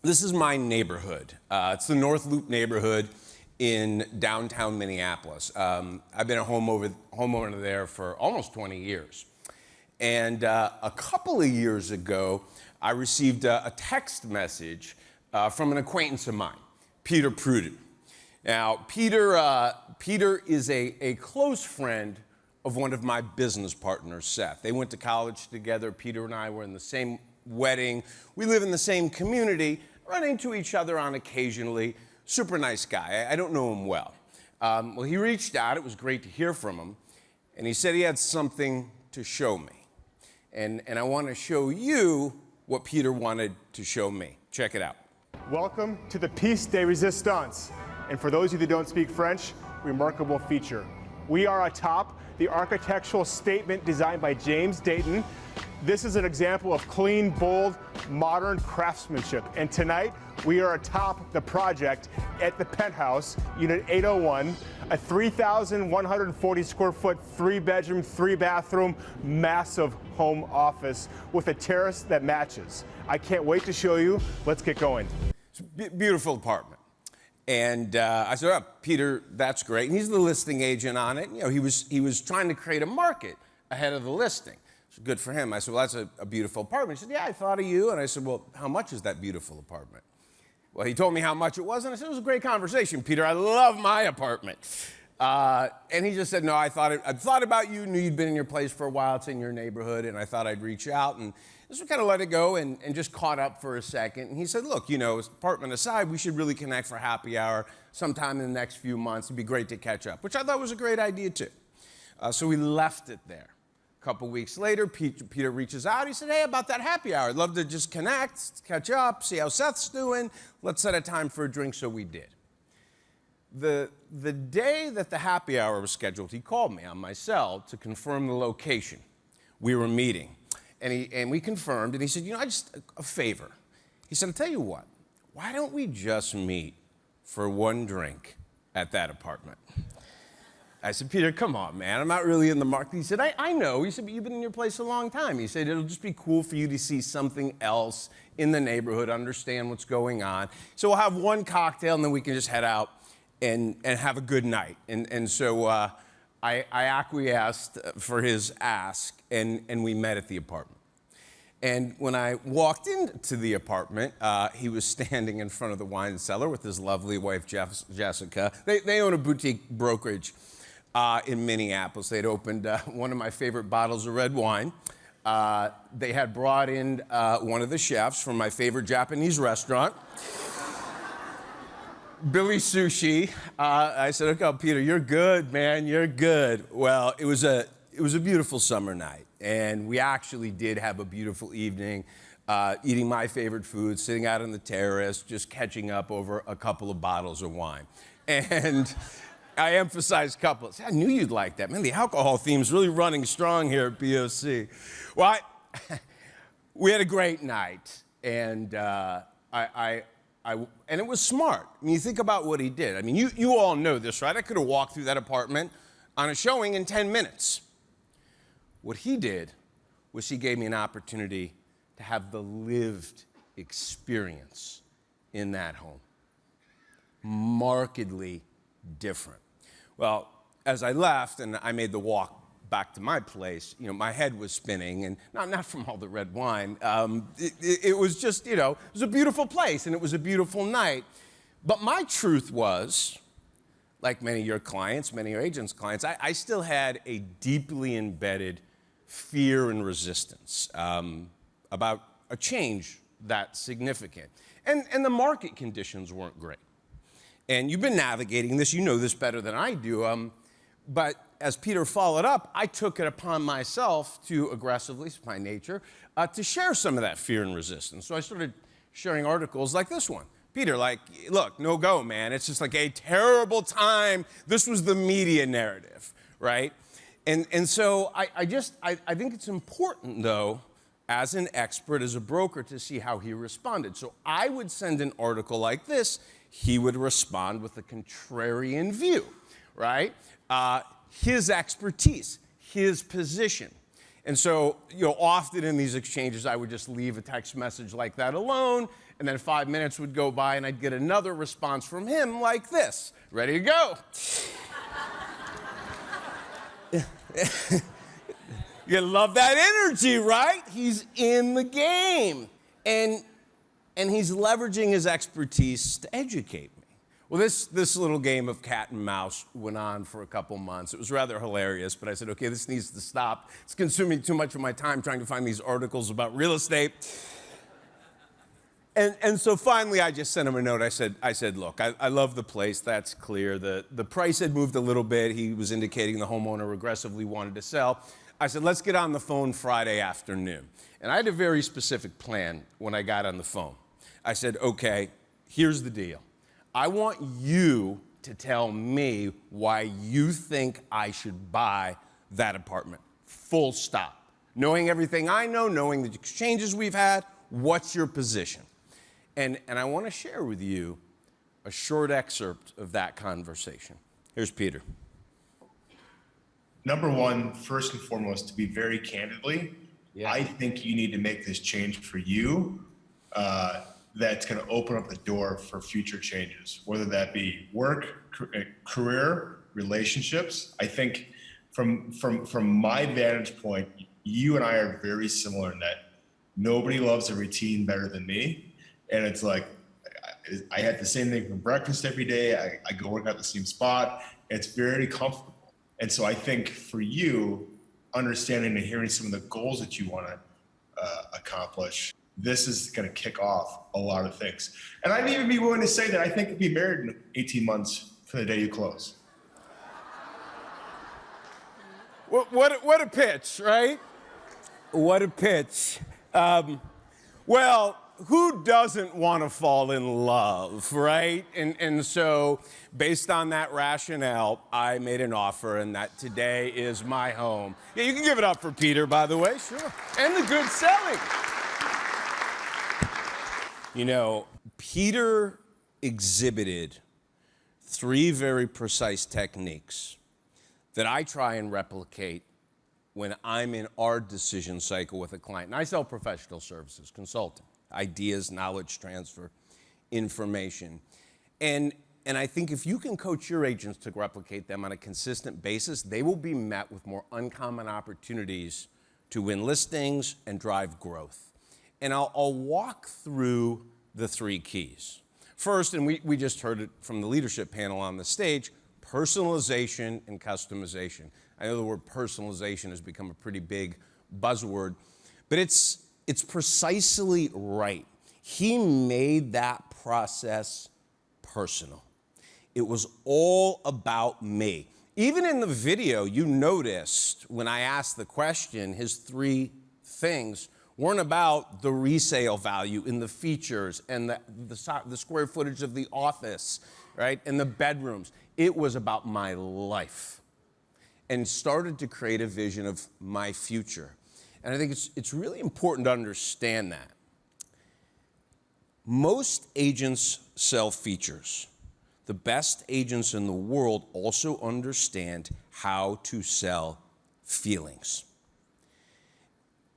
This is my neighborhood. It's the North Loop neighborhood in downtown Minneapolis. I've been a homeowner there for almost 20 years. And a couple of years ago, I received a text message from an acquaintance of mine, Peter Prudden. Now, Peter is a close friend of one of my business partners, Seth. They went to college together. Peter and I were in the same wedding. We live in the same community, run into each other on occasionally. Super nice guy. I don't know him well. Well, he reached out. It was great to hear from him. And he said he had something to show me. And I want to show you what Peter wanted to show me. Check it out. Welcome to the Piece de Resistance. And for those of you that don't speak French, remarkable feature. We are atop the architectural statement designed by James Dayton. This is an example of clean, bold, modern craftsmanship. And tonight, we are atop the project at the Penthouse, Unit 801, a 3,140 square foot, 3-bedroom, 3-bathroom, massive home office with a terrace that matches. I can't wait to show you. Let's get going. It's a beautiful apartment. And I said, oh, Peter, that's great. And he's the listing agent on it. You know, he was trying to create a market ahead of the listing. It's good for him. I said, well, that's a beautiful apartment. He said, yeah, I thought of you. And I said, well, how much is that beautiful apartment? Well, he told me how much it was, and I said, it was a great conversation, Peter. I love my apartment. And he just said, no, I'd thought about you, knew you'd been in your place for a while. It's in your neighborhood, and I thought I'd reach out. And just kind of let it go and just caught up for a second. And he said, look, you know, apartment aside, we should really connect for happy hour sometime in the next few months. It'd be great to catch up, which I thought was a great idea, too. So we left it there. A couple weeks later, Peter reaches out. He said, hey, about that happy hour. I'd love to just connect, catch up, see how Seth's doing. Let's set a time for a drink. So we did. The day that the happy hour was scheduled, he called me on my cell to confirm the location. We were meeting. And we confirmed, and he said, you know, a favor. He said, I'll tell you what, why don't we just meet for one drink at that apartment? I said, Peter, come on, man, I'm not really in the market. He said, I know. He said, but you've been in your place a long time. He said, it'll just be cool for you to see something else in the neighborhood, understand what's going on. So we'll have one cocktail, and then we can just head out and have a good night. And so I acquiesced for his ask, and we met at the apartment. And when I walked into the apartment, he was standing in front of the wine cellar with his lovely wife, Jessica. They own a boutique brokerage in Minneapolis. They'd opened one of my favorite bottles of red wine. They had brought in one of the chefs from my favorite Japanese restaurant, Billy Sushi. I said, okay, Peter, you're good, man, you're good. Well, it was a beautiful summer night, and we actually did have a beautiful evening, eating my favorite food, sitting out on the terrace, just catching up over a couple of bottles of wine. And I emphasize couples. I knew you'd like that. Man, the alcohol theme's really running strong here at BOC. Well, we had a great night, and and it was smart. I mean, you think about what he did. I mean, you all know this, right? I could have walked through that apartment on a showing in 10 minutes. What he did was he gave me an opportunity to have the lived experience in that home. Markedly different. Well, as I left and I made the walk back to my place, you know, my head was spinning, and not from all the red wine. It was just, you know, it was a beautiful place, and it was a beautiful night. But my truth was, like many of your clients, many of your agents' clients, I still had a deeply embedded fear and resistance about a change that significant. And the market conditions weren't great. And you've been navigating this, you know this better than I do, but as Peter followed up, I took it upon myself to aggressively, it's my nature, to share some of that fear and resistance. So I started sharing articles like this one. Peter, like, look, no go, man. It's just like a terrible time. This was the media narrative, right? And so I think it's important, though, as an expert, as a broker, to see how he responded. So I would send an article like this. He would respond with a contrarian view, right? His expertise, his position. And so, you know, often in these exchanges, I would just leave a text message like that alone And then 5 minutes would go by and I'd get another response from him like this. Ready to go. You love that energy, right? He's in the game. And he's leveraging his expertise to educate me. Well, this little game of cat and mouse went on for a couple months. It was rather hilarious, but I said, okay, this needs to stop. It's consuming too much of my time trying to find these articles about real estate. And so finally, I just sent him a note. I said, look, I love the place. That's clear. The price had moved a little bit. He was indicating the homeowner aggressively wanted to sell. I said, let's get on the phone Friday afternoon. And I had a very specific plan when I got on the phone. I said, okay, here's the deal. I want you to tell me why you think I should buy that apartment. Full stop. Knowing everything I know, knowing the exchanges we've had, what's your position? And I want to share with you a short excerpt of that conversation. Here's Peter. Number one, first and foremost, to be very candidly, I think you need to make this change for you. That's going to open up the door for future changes, whether that be work, career, relationships. I think from my vantage point, you and I are very similar in that nobody loves a routine better than me. And it's like, I had the same thing for breakfast every day. I go work out the same spot. It's very comfortable. And so I think for you, understanding and hearing some of the goals that you want to accomplish, this is going to kick off a lot of things. And I'd even be willing to say that I think you'll be married in 18 months from the day you close. What a pitch, right? What a pitch. Well, who doesn't want to fall in love, right? And so, based on that rationale, I made an offer, and that today is my home. Yeah, you can give it up for Peter, by the way, sure. And the good selling. You know, Peter exhibited 3 very precise techniques that I try and replicate when I'm in our decision cycle with a client. And I sell professional services, consulting, ideas, knowledge transfer, information. And I think if you can coach your agents to replicate them on a consistent basis, they will be met with more uncommon opportunities to win listings and drive growth. And I'll walk through the 3 keys. First, and we just heard it from the leadership panel on the stage, personalization and customization. I know the word personalization has become a pretty big buzzword, but it's precisely right. He made that process personal. It was all about me. Even in the video, you noticed when I asked the question, his 3 things weren't about the resale value in the features and the square footage of the office, right, and the bedrooms. It was about my life, and started to create a vision of my future. And I think it's really important to understand that. Most agents sell features. The best agents in the world also understand how to sell feelings.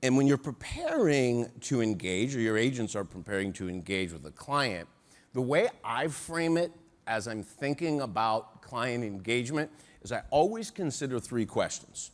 And when you're preparing to engage, or your agents are preparing to engage with a client, the way I frame it as I'm thinking about client engagement is I always consider 3 questions.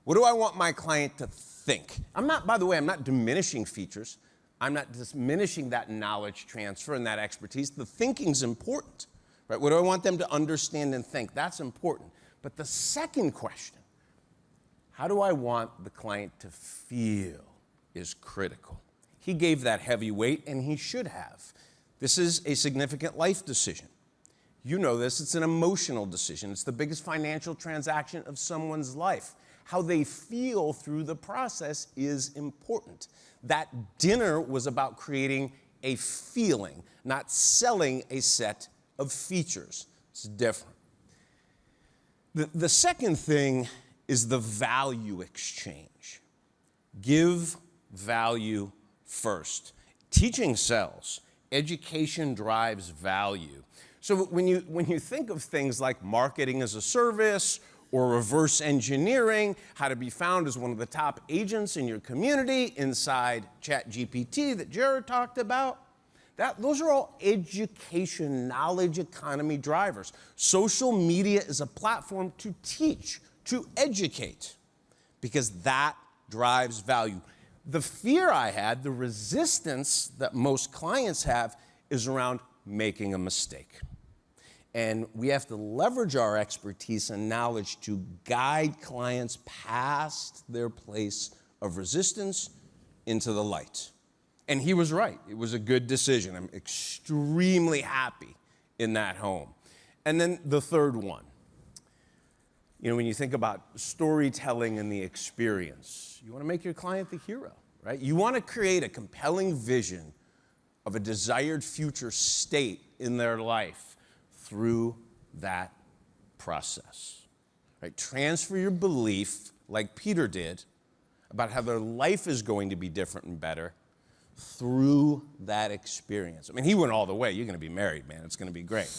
What do I want my client to think? By the way, I'm not diminishing features. I'm not diminishing that knowledge transfer and that expertise. The thinking's important, right? What do I want them to understand and think? That's important. But the second question, how do I want the client to feel, is critical. He gave that heavy weight, and he should have. This is a significant life decision. You know this, it's an emotional decision. It's the biggest financial transaction of someone's life. How they feel through the process is important. That dinner was about creating a feeling, not selling a set of features. It's different. The second thing is the value exchange. Give value first. Teaching sells. Education drives value. So when you think of things like marketing as a service or reverse engineering, how to be found as one of the top agents in your community inside ChatGPT that Jared talked about, Those are all education, knowledge economy drivers. Social media is a platform to teach, to educate, because that drives value. The fear I had, the resistance that most clients have, is around making a mistake. And we have to leverage our expertise and knowledge to guide clients past their place of resistance into the light. And he was right. It was a good decision. I'm extremely happy in that home. And then the third one. You know, when you think about storytelling and the experience, you want to make your client the hero, right? You want to create a compelling vision of a desired future state in their life through that process, right? Transfer your belief, like Peter did, about how their life is going to be different and better through that experience. I mean, he went all the way. You're going to be married, man. It's going to be great.